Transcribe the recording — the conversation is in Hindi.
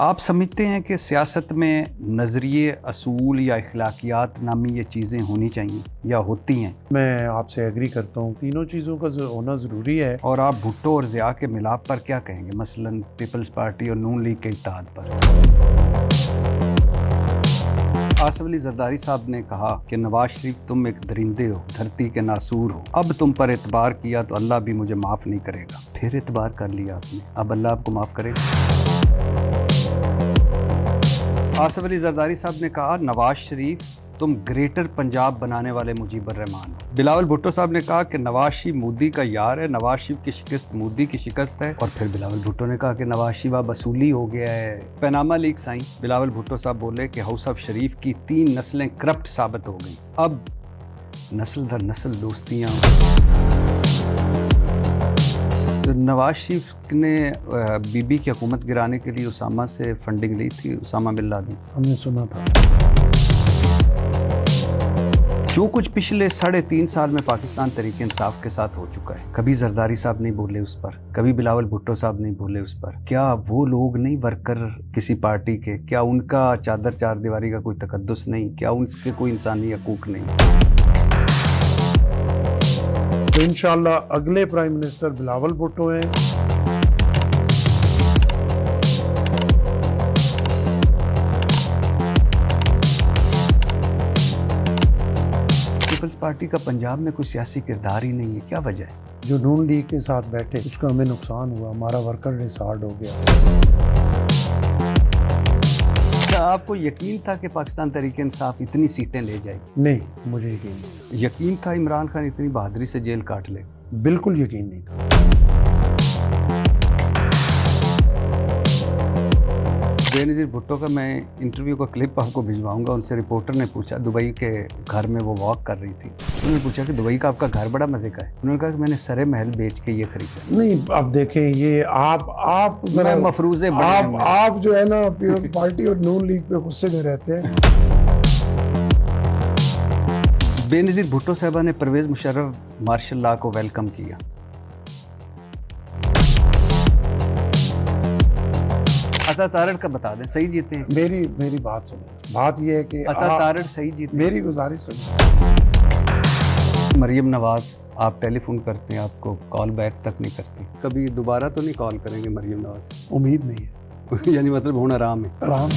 आप समझते हैं कि सियासत में नज़रिए, असूल या अखलाकियात नामी ये चीज़ें होनी चाहिए या होती हैं? मैं आपसे एग्री करता हूँ, तीनों चीज़ों का होना ज़रूरी है। और आप भुट्टो और ज़िया के मिलाप पर क्या कहेंगे, मसलन पीपल्स पार्टी और नून लीग के इत्तेहाद पर? आसिफ अली जरदारी साहब ने कहा कि नवाज शरीफ तुम एक दरिंदे हो, धरती के नासूर हो, अब तुम पर एतबार किया तो अल्लाह भी मुझे माफ़ नहीं करेगा। फिर एतबार कर लिया आपने, अब अल्लाह आपको माफ़ करेगा? आसिफ अली जरदारी साहब ने कहा नवाज शरीफ तुम ग्रेटर पंजाब बनाने वाले मुजीबर रहमान हो। बिलावल भुट्टो साहब ने कहा कि नवाज शरीफ मोदी का यार है, नवाज शरीफ की शिकस्त मोदी की शिकस्त है। और फिर बिलावल भुट्टो ने कहा कि नवाज शरीफ अब असूली हो गया है। पैनामा लीक्स आई, बिलावल भुट्टो साहब बोले कि हाउस ऑफ शरीफ की 3 नस्लें करप्ट साबित हो गई, अब नस्ल दर नस्ल दोस्तियाँ। तो नवाज शरीफ ने बीबी की हुकूमत गिराने के लिए उसामा से फंडिंग ली थी, उसामा बिन लादेन से। हमने सुना था। जो कुछ पिछले 3.5 साल में पाकिस्तान तहरीक इंसाफ के साथ हो चुका है, कभी जरदारी साहब नहीं बोले उस पर, कभी बिलावल भुट्टो साहब नहीं बोले उस पर। क्या वो लोग नहीं वर्कर किसी पार्टी के? क्या उनका चादर चार दीवारी का कोई तकद्दुस नहीं? क्या उनके कोई इंसानी हकूक नहीं? तो इंशाअल्लाह अगले प्राइम मिनिस्टर बिलावल भुट्टो हैं। पीपल्स पार्टी का पंजाब में कोई सियासी किरदार ही नहीं है, क्या वजह है? जो नून लीग के साथ बैठे उसका हमें नुकसान हुआ, हमारा वर्कर रिसार्ड हो गया। क्या आपको यकीन था कि पाकिस्तान तहरीक इंसाफ इतनी सीटें ले जाएगी? नहीं, मुझे यकीन नहीं। यकीन था इमरान खान इतनी बहादुरी से जेल काट ले? बिल्कुल यकीन नहीं था। बेनज़ीर भुट्टो का मैं इंटरव्यू का क्लिप आपको भिजवाऊंगा। उनसे रिपोर्टर ने पूछा, दुबई के घर में वो वॉक कर रही थी, उन्होंने पूछा कि दुबई का आपका घर बड़ा मजे का है। उन्होंने कहा कि मैंने सरे महल बेच के ये खरीदा। नहीं, अब देखें, ये आप जरा मफरूजे आप जो है ना पीपल्स पार्टी और नून लीग पे गुस्से में रहते हैं। बेनज़ीर भुट्टो साहबा ने परवेज़ मुशर्रफ मार्शल लॉ को वेलकम किया। अता तारड़ का बता दें, सही जीते हैं? मेरी बात सुनिए। बात यह है कि अता तारड़ सही जीते? मेरी गुजारिश सुनिए। मरियम नवाज, आप टेलीफोन करते हैं, आपको कॉल बैक तक नहीं करती। कभी दोबारा तो नहीं कॉल करेंगे मरियम नवाज? उम्मीद नहीं है। यानी मतलब होना आराम है। आराम।